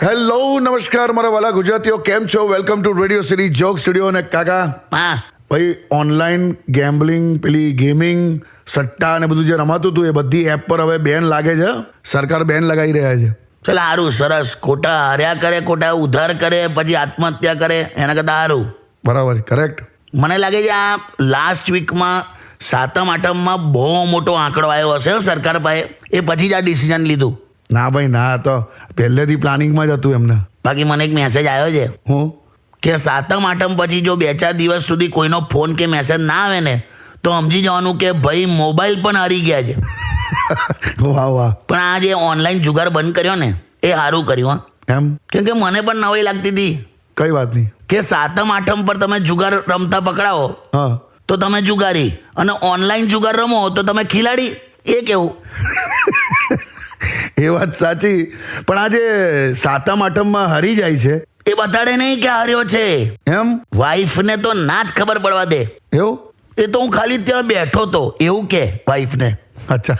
Hello નમસ્કાર મારા વાલા ગુજરાતીઓ, કેમ છો? Welcome to radio city joke studio. અને કાકા ભાઈ ઓનલાઈન ગેમ્બલિંગ, પેલી ગેમિંગ, સટ્ટા ને બધું જે રમાતું હતું એ બધી એપ પર હવે બેન લાગે છે. સરકાર બેન લગાવી રહ્યા છે. ચાલ સારું, સરસ. ખોટા હાર્યા કરે, ખોટા ઉધાર કરે, પછી આત્મહત્યા કરે, એના કરતાં સારું. બરાબર, કરેક્ટ. મને લાગે છે આ લાસ્ટ વીકમાં સાતમ આઠમમાં બહુ મોટો આંકડો આવ્યો હશે સરકાર પાસે, એ પછી જ આ ડિસિઝન લીધું. ના ભાઈ ના, તો પહેલેથી પ્લાનિંગમાં જ હતું એમને. બાકી મને એક મેસેજ આવ્યો છે હું કે સાતમ આઠમ પછી જો 2-4 દિવસ સુધી કોઈનો ફોન કે મેસેજ ના આવે ને તો સમજી જવાનું કે ભાઈ મોબાઈલ પણ હારી ગયા છે. વાહ વાહ. પણ આ જે ઓનલાઈન જુગાર બંધ કર્યો ને એ સારું કર્યું. હા, એમ કેમ કે મને પણ નવાઈ લાગતી હતી કઈ વાત નહીં કે સાતમ આઠમ પર તમે જુગાર રમતા પકડાવો હા તો તમે જુગારી, અને ઓનલાઈન જુગાર રમો તો તમે ખિલાડી. એ કેવું? એ વાત સાચી, પણ આજે સાતમ આઠમમાં હારી જાય છે એ બતાડે નહીં કે હાર્યો છે. એમ વાઈફને તો ના જ ખબર પડવા દે. એવું? એ તો હું ખાલી ત્યાં બેઠો તો એવું કે વાઈફને. અચ્છા.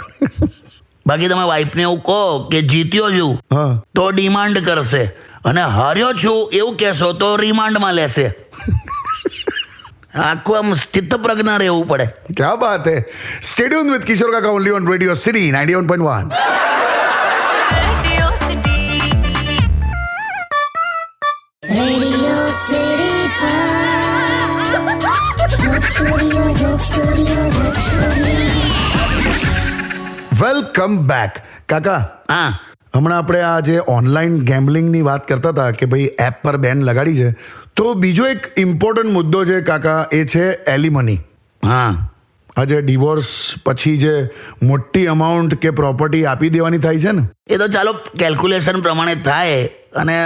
બાકી તમે વાઈફને એવું કહો કે જીત્યો છું હા તો ડિમાન્ડ કરશે, અને હાર્યો છું એવું કહેશો તો રિમાન્ડમાં લેશે. આખું આમ સ્થિત પ્રજ્ઞ રહેવું પડે. क्या बात है. स्टे ट्यून्ड विद किशोर काका only on radio city 91.1. Radio City Joke Studio. Welcome back. કાકા, હા, હમણાં આપણે આ જે ઓનલાઈન ગેમ્બલિંગની વાત કરતા હતા કે ભાઈ એપ પર બેન લગાડી છે, તો બીજો એક ઇમ્પોર્ટન્ટ મુદ્દો છે કાકા, એ છે એલિમની. હા, આ જે ડિવોર્સ પછી જે મોટી અમાઉન્ટ કે પ્રોપર્ટી આપી દેવાની થાય છે ને, એ તો ચાલો કેલ્ક્યુલેશન પ્રમાણે થાય, અને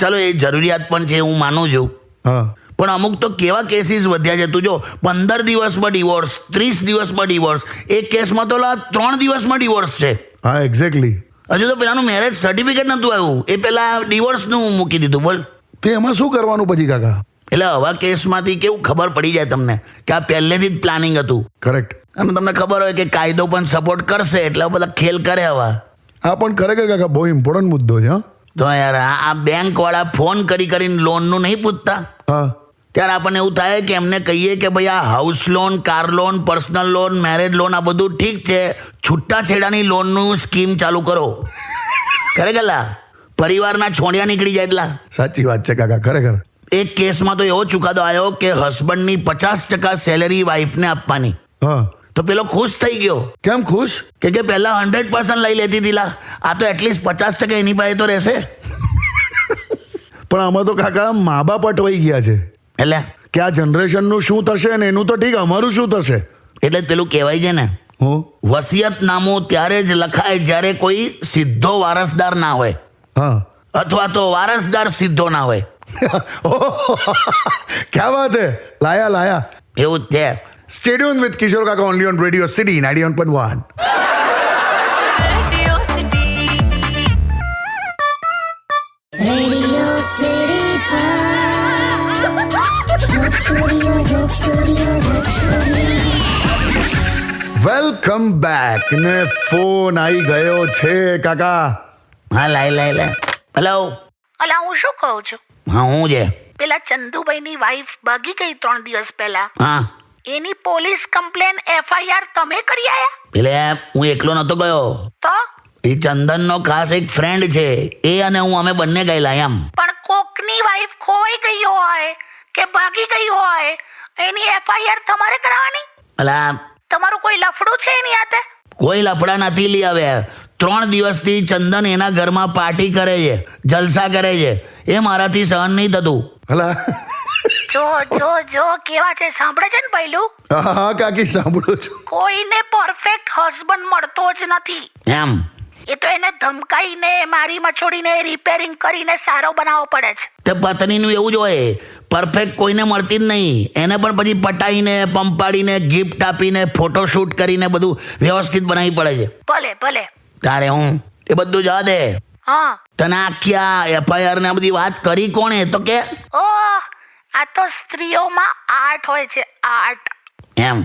ચાલો એ જરૂરિયાત પણ છે, હું માનું છું. હા પણ અમુક તો કેવા કેસીસ વધ્યા છે. તું જો 15 દિવસમાં ડિવોર્સ, 30 દિવસમાં ડિવોર્સ, એક કેસમાં તો 3 દિવસમાં ડિવોર્સ છે. હા એક્ઝેક્ટલી. હજુ તો પેલાનું મેરેજ સર્ટિફિકેટ નહોતું આવ્યું, એ પેલા ડિવોર્સનું મૂકી દીધું. બોલ. તે એમાં શું કરવાનું પછી કાકા? એટલે આવા કેસમાંથી કેવું ખબર પડી જાય તમને કે આ પહેલેથી જ પ્લાનિંગ હતું. કરેક્ટ. અને તમને ખબર હોય કે કાયદો પણ સપોર્ટ કરશે, એટલે બધા ખેલ કરે. હવા આ પણ ખરેખર કાકા બહુ ઇમ્પોર્ટન્ટ મુદ્દો છે. હા તો યાર આ બેંકવાળા ફોન કરીને લોનનું નહીં પૂછતા, હા ત્યારે આપણને એવું થાય કે એમને કહીએ કે ભાઈ આ house loan, car loan, personal loan, marriage loan આ બધું ઠીક છે, છૂટાછેડાની લોનનું સ્કીમ ચાલુ કરો. ખરેખર પરિવારના છોડિયા નીકળી જાય. એટલા સાચી વાત છે કાકા, ખરેખર. એક કેસમાં તો એવો ચુકાદો આવ્યો કે હસબન્ડની 50% સેલેરી વાઈફને આપવાની. હા તો પેલો ખુશ થઈ ગયો. કેમ ખુશ? કે પહેલા 100% લઈ લેતી હતી, આ તો એટલીસ્ટ 50% એની પાસે તો રહેશે. પણ આમાં તો કાકા મા બાપ અટવાઈ ગયા છે. એટલે કે આ જનરેશનનું શું થશે ને એનું તો ઠીક, અમારું શું થશે? એટલે જ પેલું કહેવાય છે ને, હું વસિયતનામું ત્યારે જ લખાય જ્યારે કોઈ સીધો વારસદાર ના હોય, હા અથવા તો વારસદાર સીધો ના હોય. ક્યાં વાત હે. લાયા એવું જ છે. સ્ટે ટ્યુન્ડ વિથ કિશોર કાકા only on radio city 91.1. Radio City Joke Studio. Welcome back. ને ફોન આવી ગયો છે કાકા. હા, લાય. હેલો. અલા, હું શું કહું છું, હા, હું છે. પેલા ચંદુભાઈની વાઈફ ભાગી ગઈ 3 દિવસ પહેલા, હા, એની પોલીસ કમ્પ્લેન FIR તમે કરી આયા? એટલે હું એકલો નહોતો ગયો. તો એ ચંદનનો ખાસ એક ફ્રેન્ડ છે, એ અને હું અમે બંને ગયેલા એમ. પણ કોકની વાઈફ ખોવાઈ ગઈ હોય કે ભાગી ગઈ હોય, એની FIR તમારે કરાવવાની? અલા, તમારું કોઈ લફડું છે એની હાથે? કોઈ લફડા નથી લઈ આવ્યા. 3 દિવસથી ચંદન એના ઘરમાં પાર્ટી કરે છે, જલસા કરે છે, એ મારાથી સહન નહીં થતું. હલા. જો કેવા છે, સાંભળે છે ને પહેલું? હા કાકી સાંભળું છું. કોઈને પરફેક્ટ હસબન્ડ મળતો જ નથી. એમ એ તો એને ધમકાઈને, મારી મચોડીને, રિપેરિંગ કરીને સારો બનાવવો પડે છે. તે પત્નીનું એવું જ હોય, પરફેક્ટ કોઈને મળતી જ નહીં. એને પણ પછી પટાઈને, પંપાડીને, ગિફ્ટ આપીને, ફોટોશૂટ કરીને બધું વ્યવસ્થિત બનાવવી પડે છે. ભલે તારે હું એ બધું જવા દે. હા. તને આખી આ FIR ને આ બધી વાત કરી કોણે? તો કે ઓહ, આ તો સ્ત્રીઓમાં આર્ટ હોય છે, આર્ટ. એમ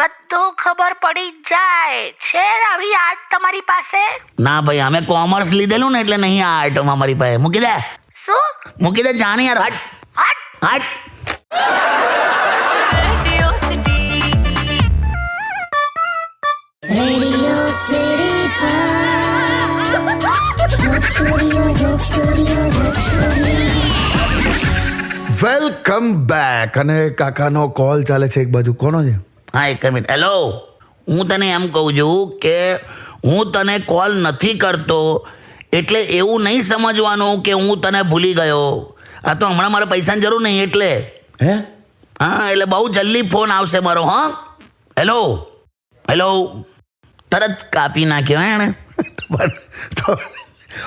બધું ખબર પડી જાય છે આવી આર્ટ તમારી પાસે? ના ભાઈ, અમે કોમર્સ લીધેલું ને એટલે નહીં આ આર્ટમાં અમારી પાસે. મૂકી દે, શું? મૂકી દે, જાણે યાર. હટ હટ. હટ. Radio City Joke Studio, Joke Studio, Joke Studio. Welcome back. અને કાકાનો કોલ ચાલે છે એક બાજુ. કોનો છે? હા, એક મિનિટ. હેલો, હું તને એમ કહું છું કે હું તને કોલ નથી કરતો એટલે એવું નહીં સમજવાનું કે હું તને ભૂલી ગયો. આ તો હમણાં મારે પૈસાની જરૂર નહીં એટલે. હે? હા, એટલે બહુ જલ્દી ફોન આવશે મારો. હા, હેલો હેલો, તરત કાપી નાખ્યો હે એણે. તો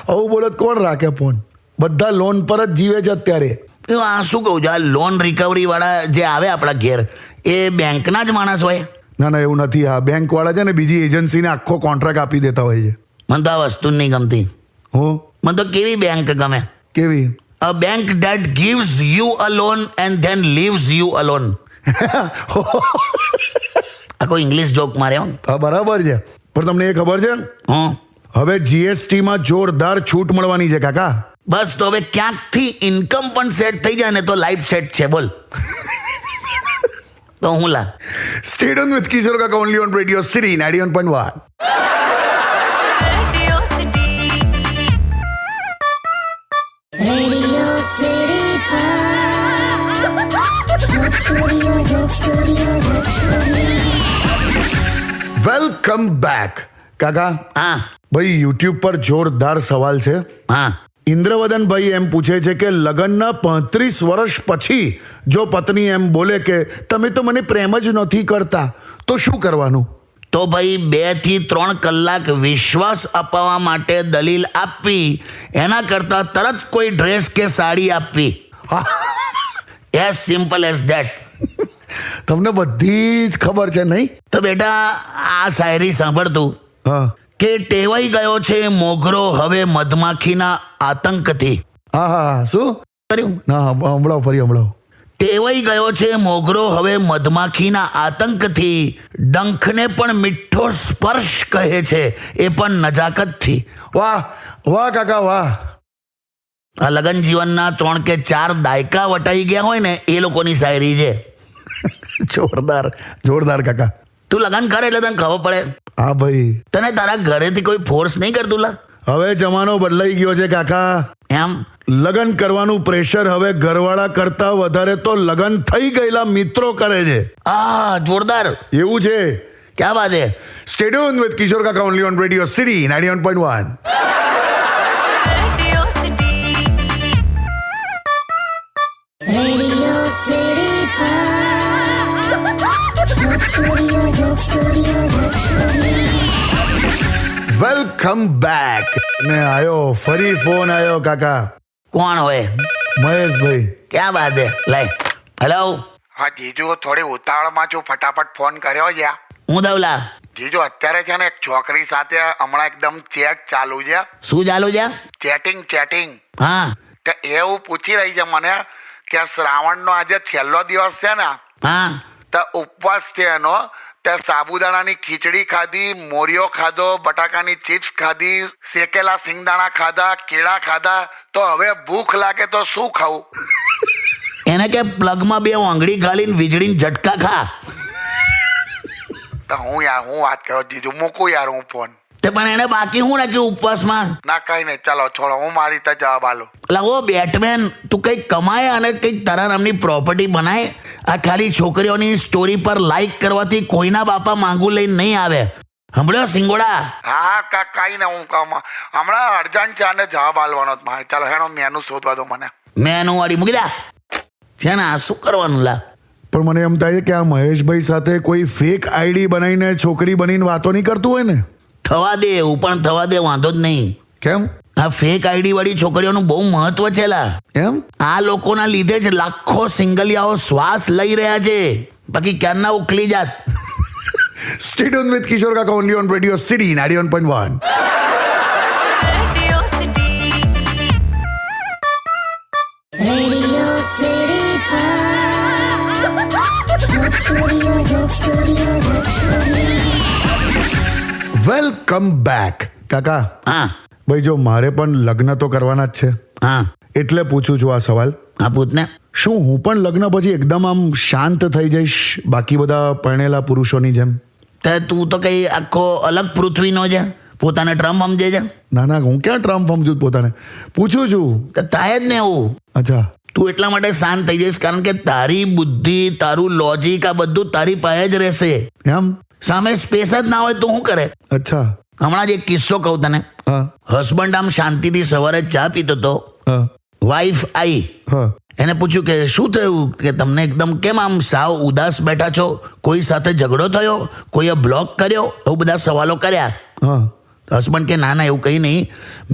આવું બોલો તો કોણ રાખે ફોન? બધા લોન પર જ જીવે છે અત્યારે. એ આ શું કહું છું, આ લોન રિકવરી વાળા જે આવે આપણા ઘેર એ બેંકના જ માણસ હોય? ના ના, એવું નથી. આ બેંક વાળા છે ને બીજી એજન્સીને આખો કોન્ટ્રાક્ટ આપી દેતા હોય છે. મને તો આ વસ્તુ જ નહીં ગમતી. હું? મને તો કેવી બેંક ગમે? કેવી? A bank that gives you a loan and then leaves you alone. આ કોઈ ઇંગ્લિશ જોક મારે હો. હા, બરાબર છે. પણ તમને એ ખબર છે હં, હવે જીએસટીમાં જોરદાર છૂટ મળવાની છે કાકા. બસ તો હવે ક્યાંકથી ઇન્કમ પણ સેટ થઈ જાય ને તો લાઈફ સેટ છે. બોલ. તો હું લા સ્ટેડ ઓન વિથ કિશોર કાકા only on radio city 91.1. Radio City Joke Studio, Joke Studio, Joke Studio. Welcome back. કાકા, હા ભાઈ યુટ્યુબ પર જોરદાર સવાલ છે. હા. ઇન્દ્રવદનભાઈ એમ પૂછે છે કે લગ્નના 35 વર્ષ પછી જો પત્ની એમ બોલે કે તમે તો મને પ્રેમ જ નથી કરતા તો શું કરવાનું? તો ભાઈ 2 થી 3 કલાક વિશ્વાસ અપાવવા માટે દલીલ આપવી એના કરતા તરત કોઈ ડ્રેસ કે સાડી આપવી. As simple as that. તમને બધી જ ખબર છે નહીં? તો બેટા આ શાયરી સાંભળતું હા કે ટેવાઈ ગયો છે મોગરો હવે મધમાખીના આતંકથી. હા હા. શું કર્યું? ના, હમણાં ફરી હમણાં. ટેવાઈ ગયો છે મોગરો હવે મધમાખીના આતંકથી, ડંખને પણ મીઠો સ્પર્શ કહે છે એ પણ નજાકતથી. વાહ વાહ કાકા વાહ. આ લગ્ન જીવનના 3 કે 4 દાયકા વટાઈ ગયા હોય ને એ લોકોની શાયરી છે. જોરદાર જોરદાર કાકા. તું લગ્ન કરે એટલે તને ખબર પડે. હા ભાઈ, તને તારા ઘરેથી કોઈ ફોર્સ નહીં કરતું લા? હવે જમાનો બદલાઈ ગયો છે કાકા. એમ લગ્ન કરવાનું પ્રેશર હવે ઘરવાળા કરતા વધારે તો લગ્ન થઈ ગયેલા મિત્રો કરે છે. આ જોરદાર. એવું છે. ક્યાં વાત છે. સ્ટેડ ઓન વિથ કિશોર કાકા only on radio city 91.1. Radio City Joke Studio, Joke Studio, Joke Studio. Welcome back. ને આયો ફરી ફોન આવ્યો કાકા. કોણ હોય? મહેશભાઈ. ક્યાં વાત છે? લાય. હેલો. હા જીજુ, થોડી ઉતાવળમાં છું, ફટાફટ ફોન કર્યો છે. હું દવલા. જીજુ, અત્યારે છે ને એક છોકરી સાથે હમણાં એકદમ ચેટ ચાલુ છે. શું ચાલુ છે? ચેટિંગ. હા તો એવું પૂછી રહી છે મને કે શ્રાવણનો આજે છેલ્લો દિવસ છે ને, હા. તો ઉપવાસ છે એનો, તે સાબુદાણાની ખીચડી ખાધી, મોરિયો ખાધો, બટાકાની ચિપ્સ ખાધી, શેકેલા સિંગદાણા ખાધા, કેળા ખાધા. તો હવે ભૂખ લાગે તો શું ખાવું? એને કે પ્લગમાં 2 આંગળી ગાલીને વીજળીને ઝટકા ખા. તો હું વાત કરો જીજુ, મૂકું યાર હું ફોન. તે પણ એને બાકી શું રાખ્યું ઉપવાસમાં? ના કઈ નહીં, ચાલો છોડો, હું મારી રીતે જવાબ આલું. લાવો બેટમેન, તું કંઈક કમાય અને કંઈક તારા નામની પ્રોપર્ટી બનાય. આ ખાલી છોકરીઓની સ્ટોરી પર લાઈક કરવાથી કોઈના બાપા માંગુ લઈને નહીં આવે. સાંભળ્યો સિંગોડા? હા કઈ ને, હું હમણાં અર્જન્ટ છે અને જવાબ આલવાનો જ મારે. ચાલો હેનો મેનુ શોધવા દો મને. મેનું વાળી મૂકી દે છે ને. આ શું કરવાનું લા? પણ મને એમ થાય છે કે આ મહેશભાઈ સાથે કોઈ ફેક આઈડી બનાવીને છોકરી બનીને વાતો નહીં કરતું હોય ને? થવા દે, એવું પણ થવા દે, વાંધો જ નહીં. કેમ? આ ફેક આઈડી વાળી છોકરીઓનું બહુ મહત્વ છે લા. એમ? આ લોકોના લીધે જ લાખો સિંગલિયાઓ શ્વાસ લઈ રહ્યા છે, બાકી ક્યારના ઉકલી જાત. સ્ટેડ ઓન વિથ કિશોર કાકા only on radio city 91.1. Radio City Joke Studio, Joke Studio, Joke welcome back કાકા. હા ભાઈ જો મારે પણ લગ્ન તો કરવાના જ છે, હા એટલે પૂછું છું આ સવાલ. હા પૂછને. શું હું પણ લગ્ન પછી એકદમ આમ શાંત થઈ જઈશ બાકી બધા પરણેલા પુરુષોની જેમ? તે તું તો કઈ આખો અલગ પૃથ્વીનો છે, પોતાને ટ્રમ્પ સમજે છે. ના ના, હું ક્યાં ટ્રમ્પ સમજુ પોતાને, પૂછું છું. તો થાય જ ને એવું. અચ્છા, તું એટલા માટે શાંત થઈ જઈશ કારણ કે તારી બુદ્ધિ, તારું લોજિક આ બધું તારી પાસે જ રહેશે. એમ? સામે સ્પેસ જ ના હોય તો શું કરે? અચ્છા. હમણાં જ એક કિસ્સો કહું તને. હા હસબન્ડ આમ શાંતિથી સવારે ચા પીતો હતો. હા વાઈફ આવી, હા એને પૂછ્યું કે શું થયું કે તમને એકદમ કેમ આમ સાવ ઉદાસ બેઠા છો, કોઈ સાથે ઝઘડો થયો, કોઈએ બ્લોક કર્યો, એવું બધા સવાલો કર્યા. હા. હસબન્ડ કે ના ના એવું કંઈ નહીં,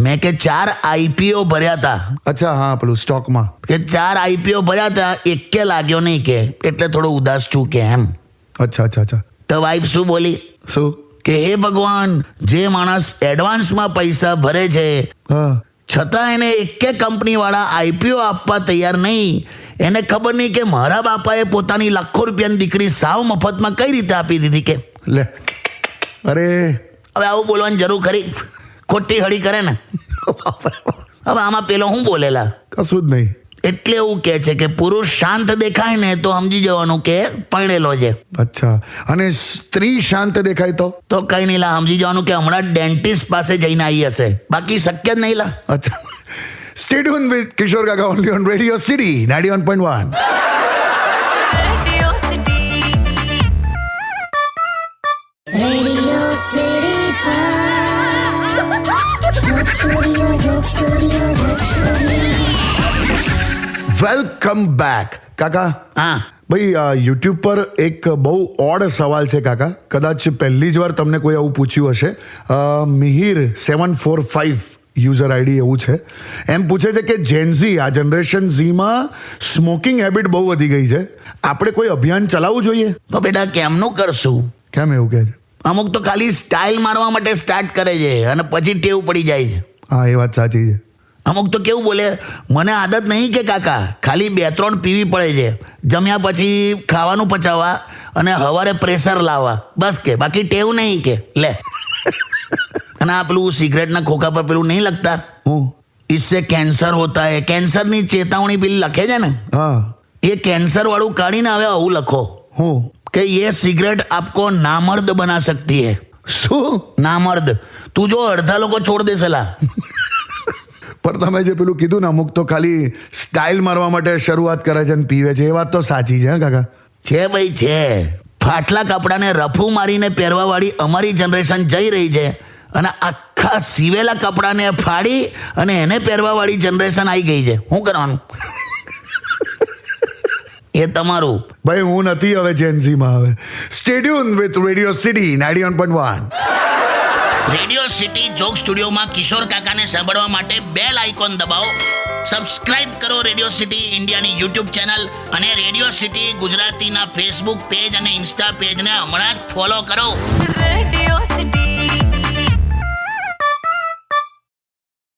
મેં કે 4 IPO ભર્યા હતા, અચ્છા, હા પેલું સ્ટોકમાં. કે 4 IPO ભર્યા હતા, એકે લાગ્યો નહીં કે એટલે થોડો ઉદાસ છું કે એમ. અચ્છા અચ્છા અચ્છા. તો વાઈફ શું બોલી શું? કે હે ભગવાન, જે માણસ એડવાન્સમાં પૈસા ભરે છે હા. છતાં એને એકે કંપનીવાળા IPO આપવા તૈયાર નહીં, એને ખબર નહીં કે મારા બાપાએ પોતાની લાખો રૂપિયાની દીકરી સાવ મફતમાં કઈ રીતે આપી દીધી કે. લે, અરે હવે આવું બોલવાની જરૂર ખરી? ખોટી હળી કરે ને. હવે આમાં પેલો હું બોલેલા. કશું જ નહીં. એટલે એવું કહે છે કે પુરુષ શાંત દેખાય ને તો સમજી જવાનું કે પરણેલો છે. અચ્છા, અને સ્ત્રી શાંત દેખાય તો? કઈ નહીં લા, સમજી જવાનું કે હમણાં ડેન્ટિસ્ટ પાસે જઈને આવી હશે, બાકી શક્ય જ નહીં લા. અચ્છા. સ્ટે ટ્યુન વિથ કિશોર કાકા only on radio city 91.1. Radio City Joke Studio, Joke Studio, Joke Studio. Welcome back કાકા. હા ભાઈ યુટ્યુબ પર એક બહુ ઓડ સવાલ છે કાકા, કદાચ પહેલી જ વાર તમને કોઈ આવું પૂછ્યું હશે. મિહિર 745 યુઝર આઈડી એવું છે. એમ પૂછે છે કે જેનઝી, આ જનરેશન ઝીમાં સ્મોકિંગ હેબિટ બહુ વધી ગઈ છે, આપણે કોઈ અભિયાન ચલાવવું જોઈએ? તો બેટા કેમનું કરશું? કેમ એવું કહે છે? અમુક તો ખાલી સ્ટાઇલ મારવા માટે સ્ટાર્ટ કરે છે અને પછી ટેવ પડી જાય છે. હા, એ વાત સાચી છે. અમુક તો કેવું બોલે, મને આદત નહીં કે કાકા, ખાલી 2-3 પીવી પડે છે, જમ્યા પછી ખાવાનું પચાવવા અને હવારે પ્રેશર લાવવા, બસ કે બાકી ટેવ નહીં કે. લે. અને આ પેલું સિગરેટના ખોખા પર પેલું નહીં લખતા, હું? इससे कैंसर होता है, કેન્સરની ચેતવણી પેલી લખે છે ને, હા. એ કેન્સર વાળું કાઢીને હવે આવું લખો હું? કે ये सिगरेट आपको नामर्द बना सकती है. શું? નામર્દ. તું જો અડધા લોકો છોડ દેશે લા. પણ તમે જે પેલું કીધું ને, અમુક તો ખાલી સ્ટાઇલ મારવા માટે શરૂઆત કરે છે અને પીવે છે, એ વાત તો સાચી છે કાકા. છે ભાઈ છે. ફાટલા કપડાને રફું મારીને પહેરવાવાળી અમારી જનરેશન જઈ રહી છે અને આખા સીવેલા કપડાને ફાડી અને એને પહેરવાવાળી જનરેશન આવી ગઈ છે. શું કરવાનું? એ તમારું. ભાઈ હું નથી હવે જેન્ઝીમાં. હવે stay tune with radio city 91.1. Radio city joke સ્ટુડિયોમાં કિશોર કાકાને સાંભળવા માટે બેલ આઇકોન દબાવો, સબસ્ક્રાઇબ કરો રેડિયો સિટી ઇન્ડિયાની યુટ્યુબ ચેનલ અને રેડિયો સિટી ગુજરાતીના ફેસબુક પેજ અને ઇન્સ્ટા પેજને હમણાં જ ફોલો કરો.